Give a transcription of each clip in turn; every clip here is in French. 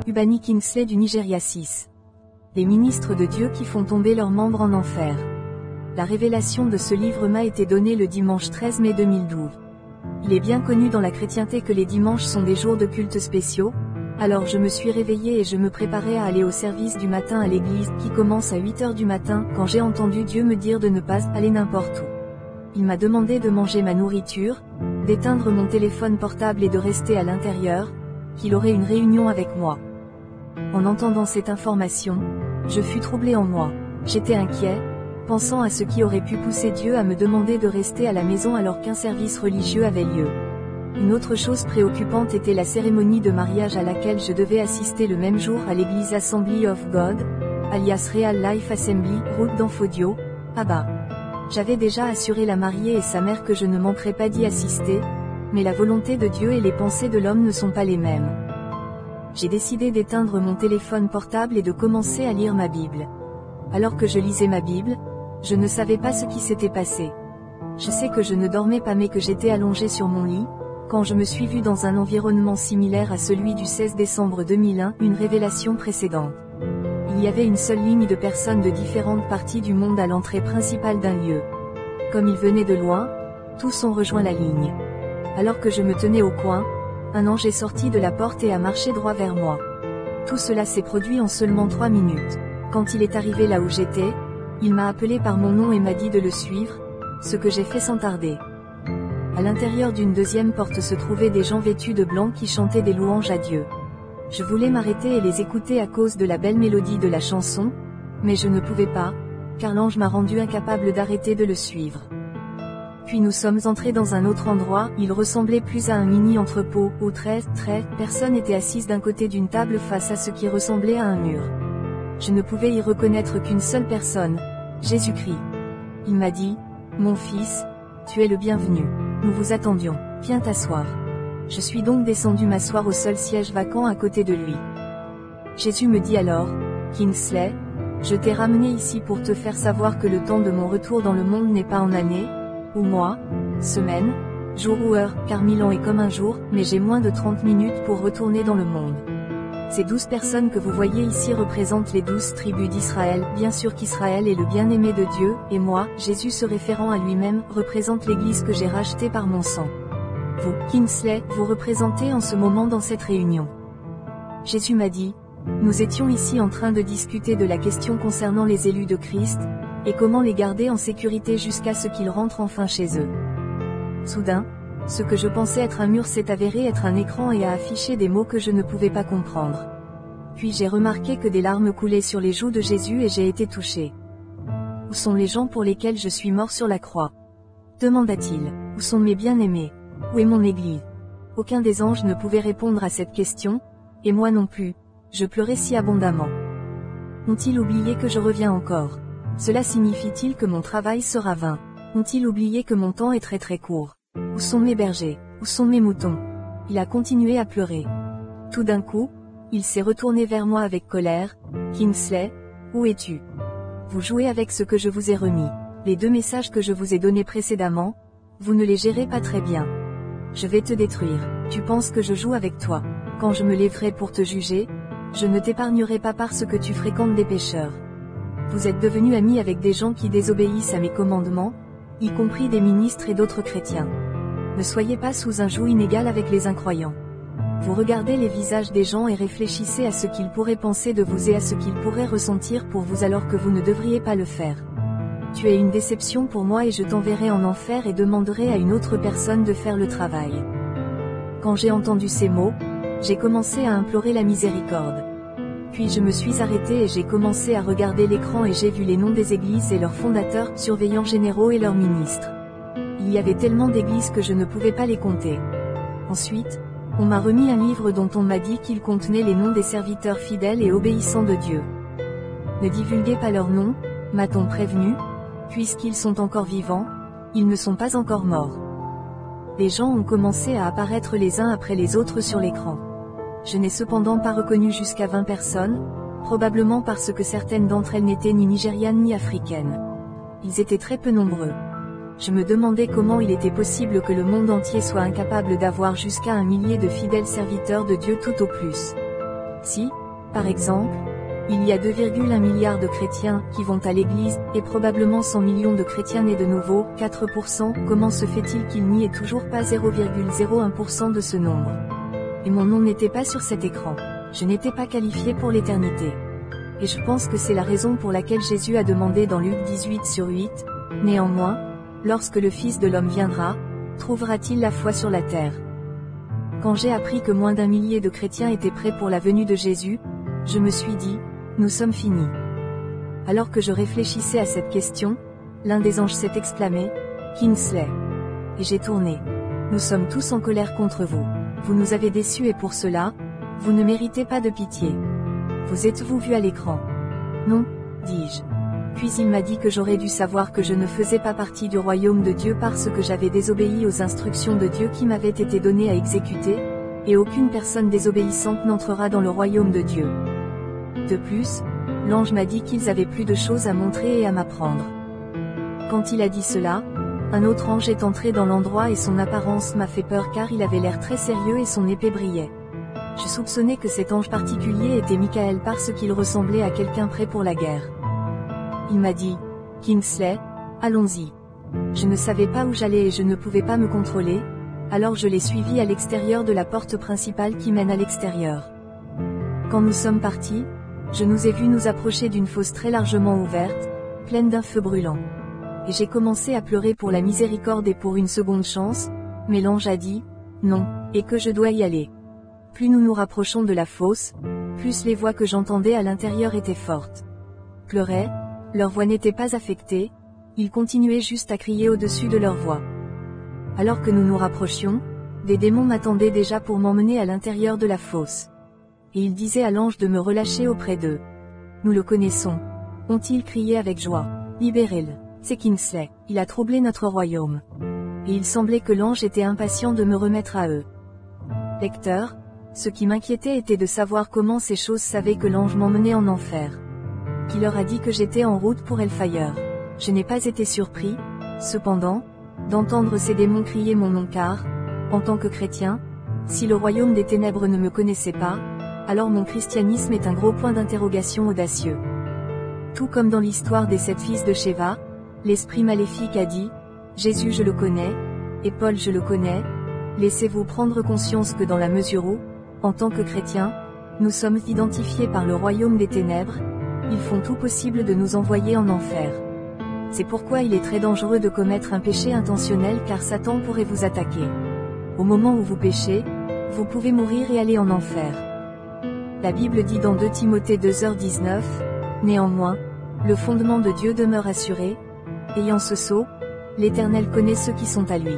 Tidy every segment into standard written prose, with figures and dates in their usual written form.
Ubani Kingsley du Nigeria 6. Les ministres de Dieu qui font tomber leurs membres en enfer. La révélation de ce livre m'a été donnée le dimanche 13 mai 2012. Il est bien connu dans la chrétienté que les dimanches sont des jours de culte spéciaux, alors je me suis réveillée et je me préparais à aller au service du matin à l'église, qui commence à 8 h du matin, quand j'ai entendu Dieu me dire de ne pas aller n'importe où. Il m'a demandé de manger ma nourriture, d'éteindre mon téléphone portable et de rester à l'intérieur, qu'il aurait une réunion avec moi. En entendant cette information, je fus troublée en moi. J'étais inquiet, pensant à ce qui aurait pu pousser Dieu à me demander de rester à la maison alors qu'un service religieux avait lieu. Une autre chose préoccupante était la cérémonie de mariage à laquelle je devais assister le même jour à l'église Assembly of God, alias Real Life Assembly, route d'Anfodio, Aba. J'avais déjà assuré la mariée et sa mère que je ne manquerais pas d'y assister, mais la volonté de Dieu et les pensées de l'homme ne sont pas les mêmes. J'ai décidé d'éteindre mon téléphone portable et de commencer à lire ma Bible. Alors que je lisais ma Bible, je ne savais pas ce qui s'était passé. Je sais que je ne dormais pas mais que j'étais allongée sur mon lit, quand je me suis vue dans un environnement similaire à celui du 16 décembre 2001, une révélation précédente. Il y avait une seule ligne de personnes de différentes parties du monde à l'entrée principale d'un lieu. Comme ils venaient de loin, tous ont rejoint la ligne. Alors que je me tenais au coin, un ange est sorti de la porte et a marché droit vers moi. Tout cela s'est produit en seulement 3 minutes. Quand il est arrivé là où j'étais, il m'a appelé par mon nom et m'a dit de le suivre, ce que j'ai fait sans tarder. À l'intérieur d'une deuxième porte se trouvaient des gens vêtus de blanc qui chantaient des louanges à Dieu. Je voulais m'arrêter et les écouter à cause de la belle mélodie de la chanson, mais je ne pouvais pas, car l'ange m'a rendu incapable d'arrêter de le suivre. Puis nous sommes entrés dans un autre endroit, il ressemblait plus à un mini-entrepôt, où 13 personnes étaient assises d'un côté d'une table face à ce qui ressemblait à un mur. Je ne pouvais y reconnaître qu'une seule personne, Jésus-Christ. Il m'a dit, « Mon fils, tu es le bienvenu. Nous vous attendions, viens t'asseoir. » Je suis donc descendu m'asseoir au seul siège vacant à côté de lui. Jésus me dit alors, « Kingsley, je t'ai ramené ici pour te faire savoir que le temps de mon retour dans le monde n'est pas en années, ou mois, semaines, jours ou heures, car 1000 ans est comme un jour, mais j'ai moins de 30 minutes pour retourner dans le monde. » Ces 12 personnes que vous voyez ici représentent les 12 tribus d'Israël, bien sûr qu'Israël est le bien-aimé de Dieu, et moi, Jésus se référant à lui-même, représente l'église que j'ai rachetée par mon sang. Vous, Kingsley, vous représentez en ce moment dans cette réunion. Jésus m'a dit, nous étions ici en train de discuter de la question concernant les élus de Christ, et comment les garder en sécurité jusqu'à ce qu'ils rentrent enfin chez eux. Soudain, ce que je pensais être un mur s'est avéré être un écran et a affiché des mots que je ne pouvais pas comprendre. Puis j'ai remarqué que des larmes coulaient sur les joues de Jésus et j'ai été touchée. Où sont les gens pour lesquels je suis mort sur la croix? Demanda-t-il. Où sont mes bien-aimés? Où est mon Église? Aucun des anges ne pouvait répondre à cette question, et moi non plus, je pleurais si abondamment. Ont-ils oublié que je reviens encore? Cela signifie-t-il que mon travail sera vain? Ont-ils oublié que mon temps est très très court? Où sont mes bergers? Où sont mes moutons? Il a continué à pleurer. Tout d'un coup, il s'est retourné vers moi avec colère. Kingsley, où es-tu? Vous jouez avec ce que je vous ai remis. Les 2 messages que je vous ai donnés précédemment, vous ne les gérez pas très bien. Je vais te détruire. Tu penses que je joue avec toi. Quand je me lèverai pour te juger, je ne t'épargnerai pas parce que tu fréquentes des pécheurs. Vous êtes devenus amis avec des gens qui désobéissent à mes commandements, y compris des ministres et d'autres chrétiens. Ne soyez pas sous un joug inégal avec les incroyants. Vous regardez les visages des gens et réfléchissez à ce qu'ils pourraient penser de vous et à ce qu'ils pourraient ressentir pour vous alors que vous ne devriez pas le faire. Tu es une déception pour moi et je t'enverrai en enfer et demanderai à une autre personne de faire le travail. Quand j'ai entendu ces mots, j'ai commencé à implorer la miséricorde. Puis je me suis arrêtée et j'ai commencé à regarder l'écran et j'ai vu les noms des églises et leurs fondateurs, surveillants généraux et leurs ministres. Il y avait tellement d'églises que je ne pouvais pas les compter. Ensuite, on m'a remis un livre dont on m'a dit qu'il contenait les noms des serviteurs fidèles et obéissants de Dieu. Ne divulguez pas leurs noms, m'a-t-on prévenu, puisqu'ils sont encore vivants, ils ne sont pas encore morts. Les gens ont commencé à apparaître les uns après les autres sur l'écran. Je n'ai cependant pas reconnu jusqu'à 20 personnes, probablement parce que certaines d'entre elles n'étaient ni nigérianes ni africaines. Ils étaient très peu nombreux. Je me demandais comment il était possible que le monde entier soit incapable d'avoir jusqu'à 1 millier de fidèles serviteurs de Dieu tout au plus. Si, Par exemple, il y a 2,1 milliards de chrétiens qui vont à l'église, et probablement 100 millions de chrétiens nés de nouveau, 4%, comment se fait-il qu'il n'y ait toujours pas 0,01% de ce nombre? Et mon nom n'était pas sur cet écran. Je n'étais pas qualifié pour l'éternité. Et je pense que c'est la raison pour laquelle Jésus a demandé dans Luc 18/8, « Néanmoins, lorsque le Fils de l'homme viendra, trouvera-t-il la foi sur la terre ?» Quand j'ai appris que moins d'1 millier de chrétiens étaient prêts pour la venue de Jésus, je me suis dit, nous sommes finis. Alors que je réfléchissais à cette question, l'un des anges s'est exclamé, Kingsley. Et j'ai tourné. Nous sommes tous en colère contre vous. Vous nous avez déçus et pour cela, vous ne méritez pas de pitié. Vous êtes-vous vu à l'écran? Non, dis-je. Puis il m'a dit que j'aurais dû savoir que je ne faisais pas partie du royaume de Dieu parce que j'avais désobéi aux instructions de Dieu qui m'avaient été données à exécuter, et aucune personne désobéissante n'entrera dans le royaume de Dieu. De plus, l'ange m'a dit qu'ils avaient plus de choses à montrer et à m'apprendre. Quand il a dit cela, un autre ange est entré dans l'endroit et son apparence m'a fait peur car il avait l'air très sérieux et son épée brillait. Je soupçonnais que cet ange particulier était Michael parce qu'il ressemblait à quelqu'un prêt pour la guerre. Il m'a dit, Kingsley, allons-y. Je ne savais pas où j'allais et je ne pouvais pas me contrôler, alors je l'ai suivi à l'extérieur de la porte principale qui mène à l'extérieur. Quand nous sommes partis, je nous ai vus nous approcher d'une fosse très largement ouverte, pleine d'un feu brûlant. Et j'ai commencé à pleurer pour la miséricorde et pour une seconde chance, mais l'ange a dit, non, et que je dois y aller. Plus nous nous rapprochons de la fosse, plus les voix que j'entendais à l'intérieur étaient fortes. Pleuraient, leur voix n'était pas affectée, ils continuaient juste à crier au-dessus de leur voix. Alors que nous nous rapprochions, des démons m'attendaient déjà pour m'emmener à l'intérieur de la fosse. Et ils disaient à l'ange de me relâcher auprès d'eux. Nous le connaissons. Ont-ils crié avec joie. Libérez-le. C'est Kingsley. Il a troublé notre royaume. Et il semblait que l'ange était impatient de me remettre à eux. Lecteur, ce qui m'inquiétait était de savoir comment ces choses savaient que l'ange m'emmenait en enfer. Qui leur a dit que j'étais en route pour Hellfire. Je n'ai pas été surpris, cependant, d'entendre ces démons crier mon nom car, en tant que chrétien, si le royaume des ténèbres ne me connaissait pas, alors mon christianisme est un gros point d'interrogation audacieux. Tout comme dans l'histoire des 7 fils de Sheva, l'esprit maléfique a dit, Jésus je le connais, et Paul je le connais, laissez-vous prendre conscience que dans la mesure où, en tant que chrétiens, nous sommes identifiés par le royaume des ténèbres, ils font tout possible de nous envoyer en enfer. C'est pourquoi il est très dangereux de commettre un péché intentionnel car Satan pourrait vous attaquer. Au moment où vous péchez, vous pouvez mourir et aller en enfer. La Bible dit dans 2 Timothée 2h19, néanmoins, le fondement de Dieu demeure assuré, ayant ce sceau, l'Éternel connaît ceux qui sont à lui.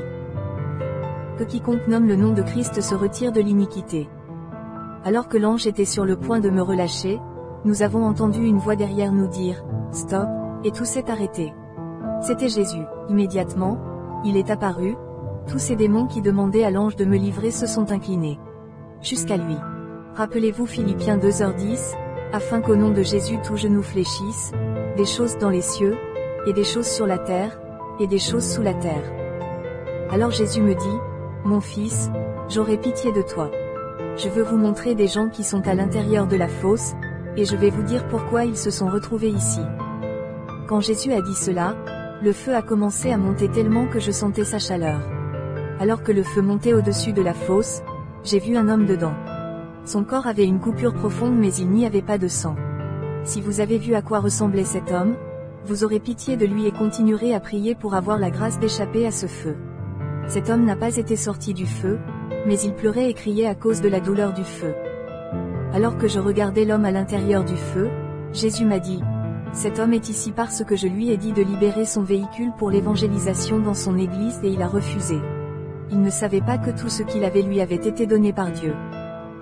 Que quiconque nomme le nom de Christ se retire de l'iniquité. Alors que l'ange était sur le point de me relâcher, nous avons entendu une voix derrière nous dire, stop, et tout s'est arrêté. C'était Jésus. Immédiatement, il est apparu, tous ces démons qui demandaient à l'ange de me livrer se sont inclinés. Jusqu'à lui. Rappelez-vous Philippiens 2h10, afin qu'au nom de Jésus tout genou fléchisse, des choses dans les cieux, et des choses sur la terre, et des choses sous la terre. Alors Jésus me dit, mon fils, j'aurai pitié de toi. Je veux vous montrer des gens qui sont à l'intérieur de la fosse, et je vais vous dire pourquoi ils se sont retrouvés ici. Quand Jésus a dit cela, le feu a commencé à monter tellement que je sentais sa chaleur. Alors que le feu montait au-dessus de la fosse, j'ai vu un homme dedans. Son corps avait une coupure profonde mais il n'y avait pas de sang. Si vous avez vu à quoi ressemblait cet homme, vous aurez pitié de lui et continuerez à prier pour avoir la grâce d'échapper à ce feu. Cet homme n'a pas été sorti du feu, mais il pleurait et criait à cause de la douleur du feu. Alors que je regardais l'homme à l'intérieur du feu, Jésus m'a dit, « Cet homme est ici parce que je lui ai dit de libérer son véhicule pour l'évangélisation dans son église et il a refusé. Il ne savait pas que tout ce qu'il avait lui avait été donné par Dieu.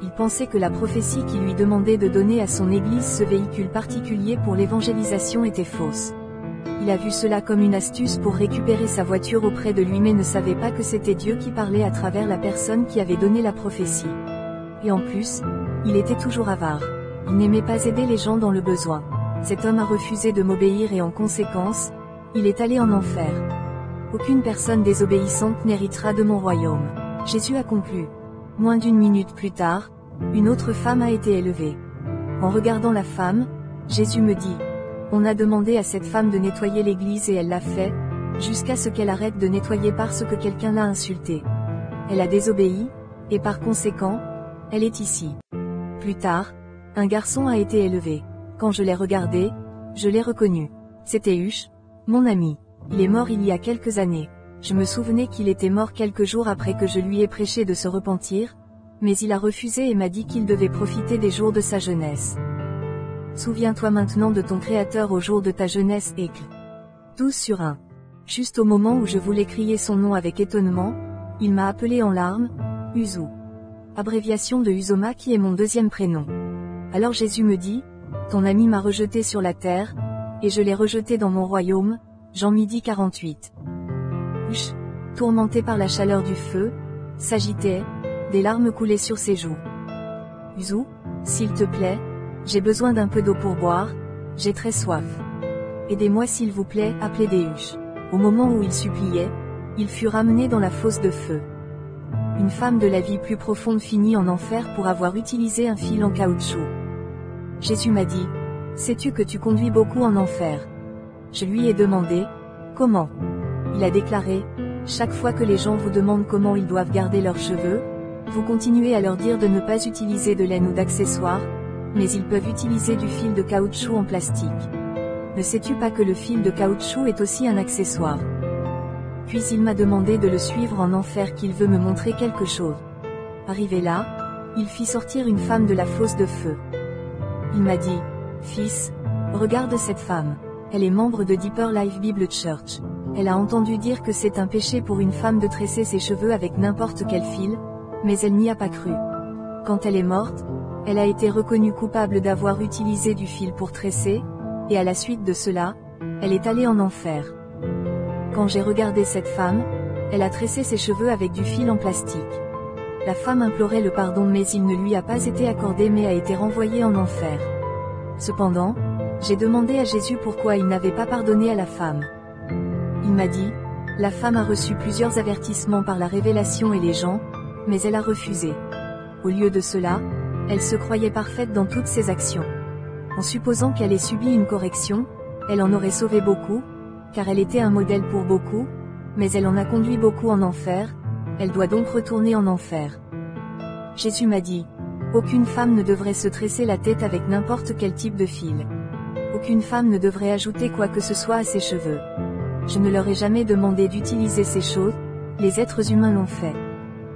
Il pensait que la prophétie qui lui demandait de donner à son église ce véhicule particulier pour l'évangélisation était fausse. Il a vu cela comme une astuce pour récupérer sa voiture auprès de lui mais ne savait pas que c'était Dieu qui parlait à travers la personne qui avait donné la prophétie. Et en plus, il était toujours avare. Il n'aimait pas aider les gens dans le besoin. Cet homme a refusé de m'obéir et en conséquence, il est allé en enfer. Aucune personne désobéissante n'héritera de mon royaume. Jésus a conclu. Moins d'1 minute plus tard, une autre femme a été élevée. En regardant la femme, Jésus me dit, on a demandé à cette femme de nettoyer l'église et elle l'a fait, jusqu'à ce qu'elle arrête de nettoyer parce que quelqu'un l'a insultée. Elle a désobéi, et par conséquent, elle est ici. Plus tard, un garçon a été élevé. Quand je l'ai regardé, je l'ai reconnu. C'était Hush, mon ami. Il est mort il y a quelques années. Je me souvenais qu'il était mort quelques jours après que je lui ai prêché de se repentir, mais il a refusé et m'a dit qu'il devait profiter des jours de sa jeunesse. Souviens-toi maintenant de ton Créateur au jour de ta jeunesse et 12/1. Juste au moment où je voulais crier son nom avec étonnement, il m'a appelé en larmes, Uzu. Abréviation de Uzoma qui est mon deuxième prénom. Alors Jésus me dit, ton ami m'a rejeté sur la terre, et je l'ai rejeté dans mon royaume, Jean 12:48. Hush, tourmenté par la chaleur du feu, s'agitait, des larmes coulaient sur ses joues. Uzu, s'il te plaît, j'ai besoin d'un peu d'eau pour boire, j'ai très soif. Aidez-moi s'il vous plaît, appelez des Hush. Au moment où il suppliait, il fut ramené dans la fosse de feu. Une femme de la vie plus profonde finit en enfer pour avoir utilisé un fil en caoutchouc. Jésus m'a dit, sais-tu que tu conduis beaucoup en enfer? Je lui ai demandé, comment? Il a déclaré, chaque fois que les gens vous demandent comment ils doivent garder leurs cheveux, vous continuez à leur dire de ne pas utiliser de laine ou d'accessoires, mais ils peuvent utiliser du fil de caoutchouc en plastique. Ne sais-tu pas que le fil de caoutchouc est aussi un accessoire? Puis il m'a demandé de le suivre en enfer qu'il veut me montrer quelque chose. Arrivé là, il fit sortir une femme de la fosse de feu. Il m'a dit, fils, regarde cette femme. Elle est membre de Deeper Life Bible Church. Elle a entendu dire que c'est un péché pour une femme de tresser ses cheveux avec n'importe quel fil, mais elle n'y a pas cru. Quand elle est morte, elle a été reconnue coupable d'avoir utilisé du fil pour tresser, et à la suite de cela, elle est allée en enfer. Quand j'ai regardé cette femme, elle a tressé ses cheveux avec du fil en plastique. La femme implorait le pardon mais il ne lui a pas été accordé mais a été renvoyée en enfer. Cependant, j'ai demandé à Jésus pourquoi il n'avait pas pardonné à la femme. Il m'a dit, la femme a reçu plusieurs avertissements par la révélation et les gens, mais elle a refusé. Au lieu de cela, elle se croyait parfaite dans toutes ses actions. En supposant qu'elle ait subi une correction, elle en aurait sauvé beaucoup, car elle était un modèle pour beaucoup, mais elle en a conduit beaucoup en enfer, elle doit donc retourner en enfer. Jésus m'a dit, aucune femme ne devrait se tresser la tête avec n'importe quel type de fil. Aucune femme ne devrait ajouter quoi que ce soit à ses cheveux. Je ne leur ai jamais demandé d'utiliser ces choses, les êtres humains l'ont fait.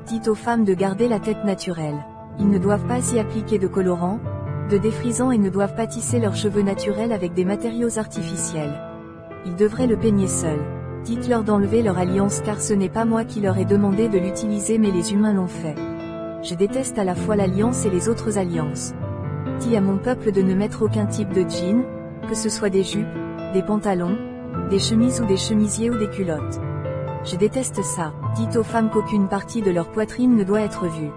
Dites aux femmes de garder la tête naturelle. Ils ne doivent pas y appliquer de colorant, de défrisant et ne doivent pas tisser leurs cheveux naturels avec des matériaux artificiels. Ils devraient le peigner seuls. Dites-leur d'enlever leur alliance car ce n'est pas moi qui leur ai demandé de l'utiliser mais les humains l'ont fait. Je déteste à la fois l'alliance et les autres alliances. Dis à mon peuple de ne mettre aucun type de jean, que ce soit des jupes, des pantalons, des chemises ou des chemisiers ou des culottes. Je déteste ça. Dites aux femmes qu'aucune partie de leur poitrine ne doit être vue.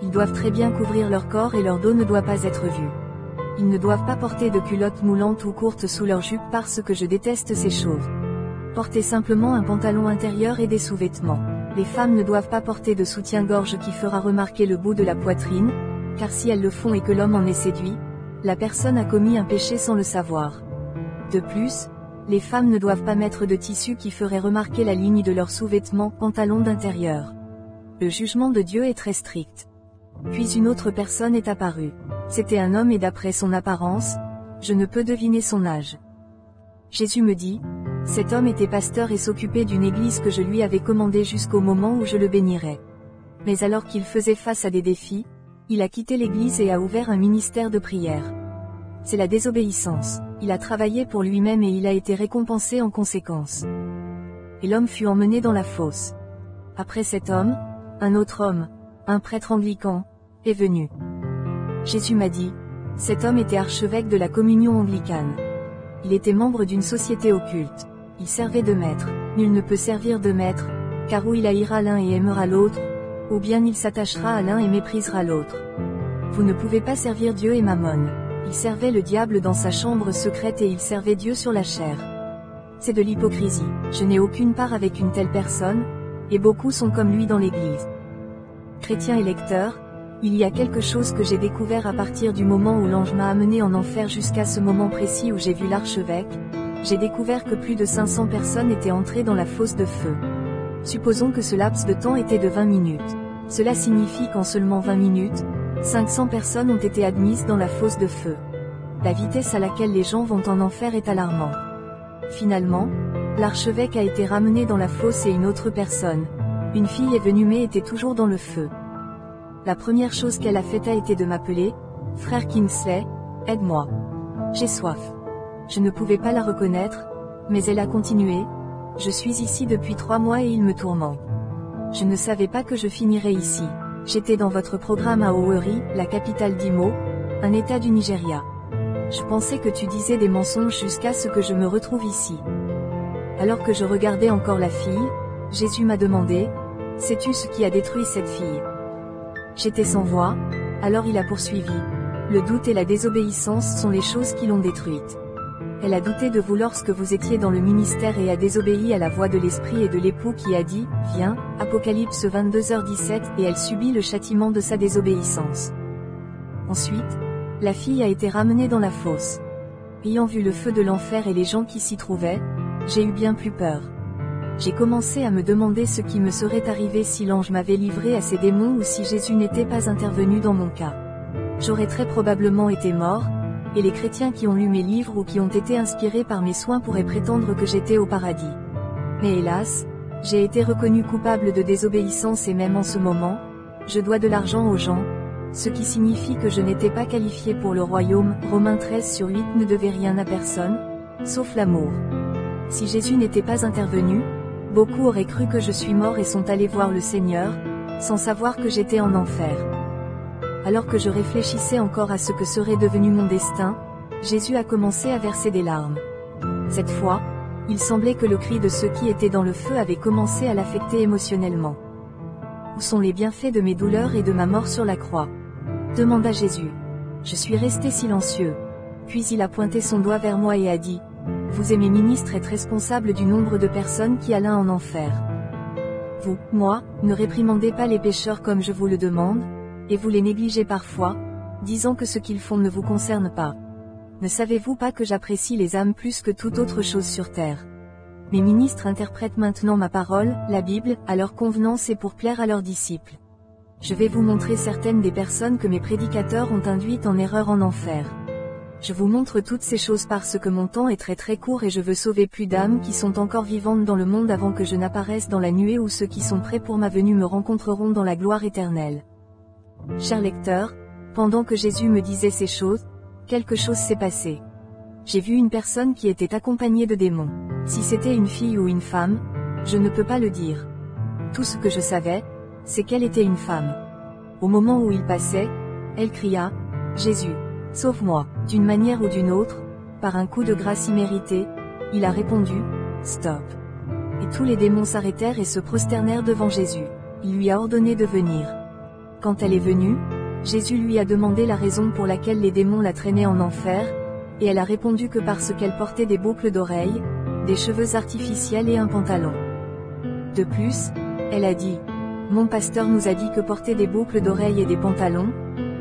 Ils doivent très bien couvrir leur corps et leur dos ne doit pas être vu. Ils ne doivent pas porter de culottes moulantes ou courtes sous leur jupe parce que je déteste ces choses. Portez simplement un pantalon intérieur et des sous-vêtements. Les femmes ne doivent pas porter de soutien-gorge qui fera remarquer le bout de la poitrine, car si elles le font et que l'homme en est séduit, la personne a commis un péché sans le savoir. De plus, les femmes ne doivent pas mettre de tissu qui ferait remarquer la ligne de leurs sous-vêtements, pantalon d'intérieur. Le jugement de Dieu est très strict. Puis une autre personne est apparue. C'était un homme et d'après son apparence, je ne peux deviner son âge. Jésus me dit, cet homme était pasteur et s'occupait d'une église que je lui avais commandée jusqu'au moment où je le bénirais. Mais alors qu'il faisait face à des défis, il a quitté l'église et a ouvert un ministère de prière. C'est la désobéissance. Il a travaillé pour lui-même et il a été récompensé en conséquence. Et l'homme fut emmené dans la fosse. Après cet homme, un autre homme, un prêtre anglican, est venu. Jésus m'a dit, cet homme était archevêque de la communion anglicane. Il était membre d'une société occulte. Il servait de maître. Nul ne peut servir de maître, car ou il haïra l'un et aimera l'autre, ou bien il s'attachera à l'un et méprisera l'autre. Vous ne pouvez pas servir Dieu et Mammon. Il servait le diable dans sa chambre secrète et il servait Dieu sur la chair. C'est de l'hypocrisie. Je n'ai aucune part avec une telle personne, et beaucoup sont comme lui dans l'Église. Chrétiens et lecteurs, Il y a quelque chose que j'ai découvert à partir du moment où l'ange m'a amené en enfer jusqu'à ce moment précis où j'ai vu l'archevêque. J'ai découvert que plus de 500 personnes étaient entrées dans la fosse de feu. Supposons que ce laps de temps était de 20 minutes. Cela signifie qu'en seulement 20 minutes, 500 personnes ont été admises dans la fosse de feu. La vitesse à laquelle les gens vont en enfer est alarmante. Finalement, l'archevêque a été ramené dans la fosse et une autre personne, une fille est venue mais était toujours dans le feu. La première chose qu'elle a faite a été de m'appeler « Frère Kingsley, aide-moi. J'ai soif ». Je ne pouvais pas la reconnaître, mais elle a continué « Je suis ici depuis 3 mois et il me tourmente. Je ne savais pas que je finirais ici. J'étais dans votre programme à Owerri, la capitale d'Imo, un état du Nigeria. Je pensais que tu disais des mensonges jusqu'à ce que je me retrouve ici. » Alors que je regardais encore la fille, Jésus m'a demandé « Sais-tu ce qui a détruit cette fille ?» J'étais sans voix, alors il a poursuivi. Le doute et la désobéissance sont les choses qui l'ont détruite. Elle a douté de vous lorsque vous étiez dans le ministère et a désobéi à la voix de l'Esprit et de l'époux qui a dit « Viens », Apocalypse 22h17, et elle subit le châtiment de sa désobéissance. Ensuite, la fille a été ramenée dans la fosse. Ayant vu le feu de l'enfer et les gens qui s'y trouvaient, j'ai eu bien plus peur. J'ai commencé à me demander ce qui me serait arrivé si l'ange m'avait livré à ces démons ou si Jésus n'était pas intervenu dans mon cas. J'aurais très probablement été mort, et les chrétiens qui ont lu mes livres ou qui ont été inspirés par mes soins pourraient prétendre que j'étais au paradis. Mais hélas, j'ai été reconnu coupable de désobéissance et même en ce moment, je dois de l'argent aux gens, ce qui signifie que je n'étais pas qualifié pour le royaume. Romains 13/8 ne devait rien à personne, sauf l'amour. Si Jésus n'était pas intervenu, beaucoup auraient cru que je suis mort et sont allés voir le Seigneur, sans savoir que j'étais en enfer. Alors que je réfléchissais encore à ce que serait devenu mon destin, Jésus a commencé à verser des larmes. Cette fois, il semblait que le cri de ceux qui étaient dans le feu avait commencé à l'affecter émotionnellement. Où sont les bienfaits de mes douleurs et de ma mort sur la croix ? Demanda Jésus. Je suis resté silencieux. Puis il a pointé son doigt vers moi et a dit, « Vous et mes ministres êtes responsables du nombre de personnes qui allaient en enfer. Vous, moi, ne réprimandez pas les pécheurs comme je vous le demande, et vous les négligez parfois, disant que ce qu'ils font ne vous concerne pas. Ne savez-vous pas que j'apprécie les âmes plus que toute autre chose sur terre ? Mes ministres interprètent maintenant ma parole, la Bible, à leur convenance et pour plaire à leurs disciples. Je vais vous montrer certaines des personnes que mes prédicateurs ont induites en erreur en enfer. Je vous montre toutes ces choses parce que mon temps est très très court et je veux sauver plus d'âmes qui sont encore vivantes dans le monde avant que je n'apparaisse dans la nuée où ceux qui sont prêts pour ma venue me rencontreront dans la gloire éternelle. » Cher lecteur, pendant que Jésus me disait ces choses, quelque chose s'est passé. J'ai vu une personne qui était accompagnée de démons. Si c'était une fille ou une femme, je ne peux pas le dire. Tout ce que je savais, c'est qu'elle était une femme. Au moment où il passait, elle cria « Jésus, sauve-moi !» D'une manière ou d'une autre, par un coup de grâce immérité, il a répondu « Stop !» Et tous les démons s'arrêtèrent et se prosternèrent devant Jésus. Il lui a ordonné de venir. Quand elle est venue, Jésus lui a demandé la raison pour laquelle les démons la traînaient en enfer, et elle a répondu que parce qu'elle portait des boucles d'oreilles, des cheveux artificiels et un pantalon. De plus, elle a dit « Mon pasteur nous a dit que porter des boucles d'oreilles et des pantalons,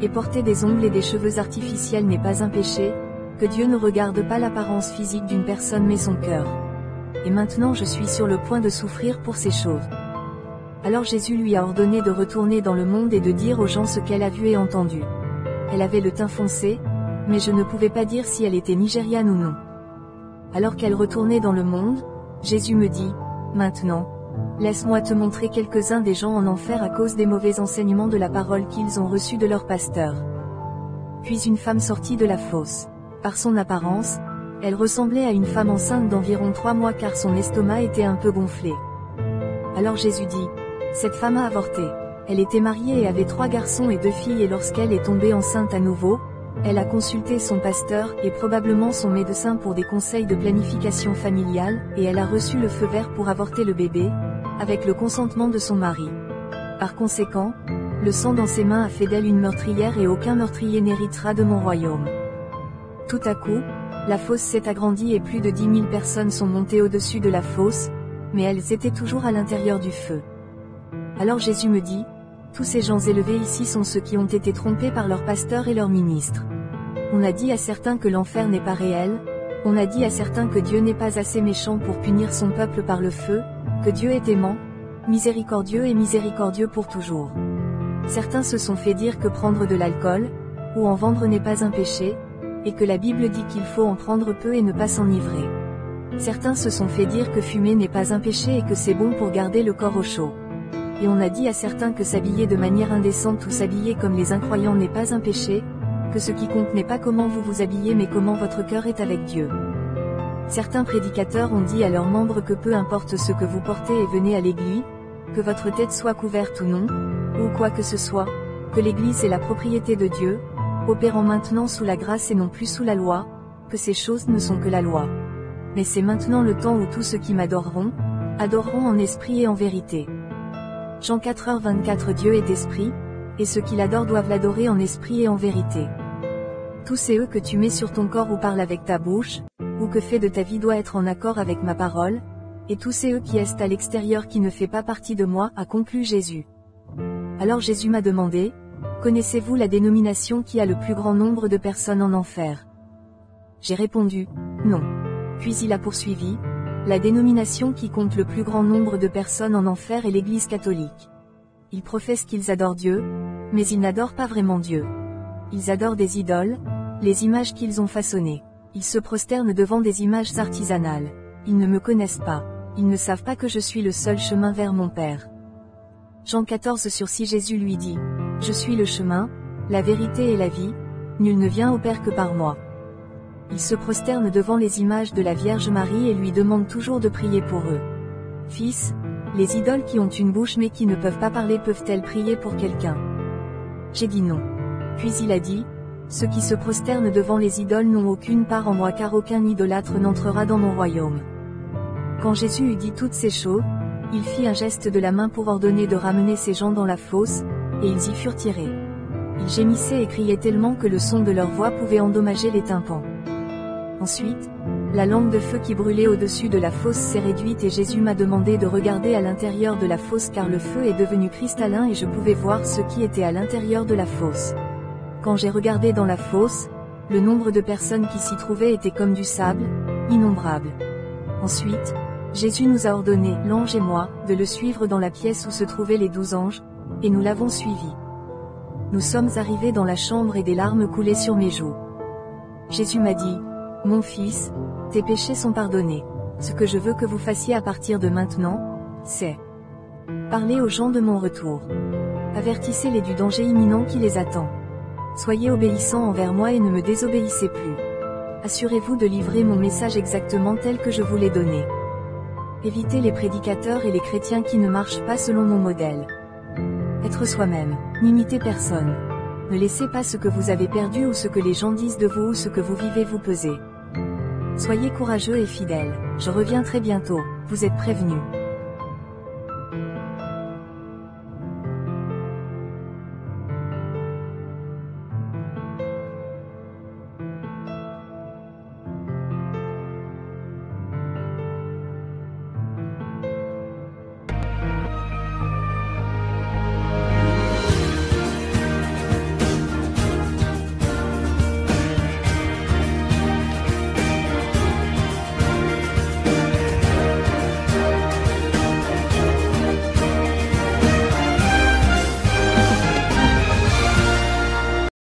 et porter des ongles et des cheveux artificiels n'est pas un péché, que Dieu ne regarde pas l'apparence physique d'une personne mais son cœur. Et maintenant je suis sur le point de souffrir pour ces choses. » Alors Jésus lui a ordonné de retourner dans le monde et de dire aux gens ce qu'elle a vu et entendu. Elle avait le teint foncé, mais je ne pouvais pas dire si elle était nigériane ou non. Alors qu'elle retournait dans le monde, Jésus me dit, « Maintenant, laisse-moi te montrer quelques-uns des gens en enfer à cause des mauvais enseignements de la parole qu'ils ont reçus de leur pasteur. » Puis une femme sortit de la fosse. Par son apparence, elle ressemblait à une femme enceinte d'environ 3 mois car son estomac était un peu gonflé. Alors Jésus dit, « Cette femme a avorté. Elle était mariée et avait 3 garçons et 2 filles et lorsqu'elle est tombée enceinte à nouveau, elle a consulté son pasteur et probablement son médecin pour des conseils de planification familiale, et elle a reçu le feu vert pour avorter le bébé, avec le consentement de son mari. Par conséquent, le sang dans ses mains a fait d'elle une meurtrière et aucun meurtrier n'héritera de mon royaume. » Tout à coup, la fosse s'est agrandie et plus de 10 000 personnes sont montées au-dessus de la fosse, mais elles étaient toujours à l'intérieur du feu. Alors Jésus me dit, « Tous ces gens élevés ici sont ceux qui ont été trompés par leurs pasteurs et leurs ministres. On a dit à certains que l'enfer n'est pas réel, on a dit à certains que Dieu n'est pas assez méchant pour punir son peuple par le feu, que Dieu est aimant, miséricordieux et miséricordieux pour toujours. Certains se sont fait dire que prendre de l'alcool, ou en vendre n'est pas un péché, et que la Bible dit qu'il faut en prendre peu et ne pas s'enivrer. Certains se sont fait dire que fumer n'est pas un péché et que c'est bon pour garder le corps au chaud. Et on a dit à certains que s'habiller de manière indécente ou s'habiller comme les incroyants n'est pas un péché, que ce qui compte n'est pas comment vous vous habillez mais comment votre cœur est avec Dieu. Certains prédicateurs ont dit à leurs membres que peu importe ce que vous portez et venez à l'église, que votre tête soit couverte ou non, ou quoi que ce soit, que l'église est la propriété de Dieu, opérant maintenant sous la grâce et non plus sous la loi, que ces choses ne sont que la loi. Mais c'est maintenant le temps où tous ceux qui m'adoreront, adoreront en esprit et en vérité. Jean 4h24 Dieu est esprit, et ceux qui l'adorent doivent l'adorer en esprit et en vérité. Tous ces eux que tu mets sur ton corps ou parles avec ta bouche, ou que fait de ta vie doit être en accord avec ma parole, et tous ces eux qui est à l'extérieur qui ne fait pas partie de moi, a conclu Jésus. Alors Jésus m'a demandé, connaissez-vous la dénomination qui a le plus grand nombre de personnes en enfer? J'ai répondu, non. Puis il a poursuivi, la dénomination qui compte le plus grand nombre de personnes en enfer est l'Église catholique. Ils professent qu'ils adorent Dieu, mais ils n'adorent pas vraiment Dieu. Ils adorent des idoles, les images qu'ils ont façonnées. Ils se prosternent devant des images artisanales. Ils ne me connaissent pas. Ils ne savent pas que je suis le seul chemin vers mon Père. Jean 14:6 Jésus lui dit, je suis le chemin, la vérité et la vie, nul ne vient au Père que par moi. Ils se prosternent devant les images de la Vierge Marie et lui demandent toujours de prier pour eux. Fils, les idoles qui ont une bouche mais qui ne peuvent pas parler peuvent-elles prier pour quelqu'un? J'ai dit non. Puis il a dit, ceux qui se prosternent devant les idoles n'ont aucune part en moi car aucun idolâtre n'entrera dans mon royaume. Quand Jésus eut dit toutes ces choses, il fit un geste de la main pour ordonner de ramener ces gens dans la fosse, et ils y furent tirés. Ils gémissaient et criaient tellement que le son de leur voix pouvait endommager les tympans. Ensuite, la langue de feu qui brûlait au-dessus de la fosse s'est réduite et Jésus m'a demandé de regarder à l'intérieur de la fosse car le feu est devenu cristallin et je pouvais voir ce qui était à l'intérieur de la fosse. Quand j'ai regardé dans la fosse, le nombre de personnes qui s'y trouvaient était comme du sable, innombrable. Ensuite, Jésus nous a ordonné, l'ange et moi, de le suivre dans la pièce où se trouvaient les 12 anges, et nous l'avons suivi. Nous sommes arrivés dans la chambre et des larmes coulaient sur mes joues. Jésus m'a dit, mon fils, tes péchés sont pardonnés. Ce que je veux que vous fassiez à partir de maintenant, c'est parler aux gens de mon retour. Avertissez-les du danger imminent qui les attend. Soyez obéissants envers moi et ne me désobéissez plus. Assurez-vous de livrer mon message exactement tel que je vous l'ai donné. Évitez les prédicateurs et les chrétiens qui ne marchent pas selon mon modèle. Être soi-même, n'imitez personne. Ne laissez pas ce que vous avez perdu ou ce que les gens disent de vous ou ce que vous vivez vous peser. Soyez courageux et fidèles. Je reviens très bientôt, vous êtes prévenus.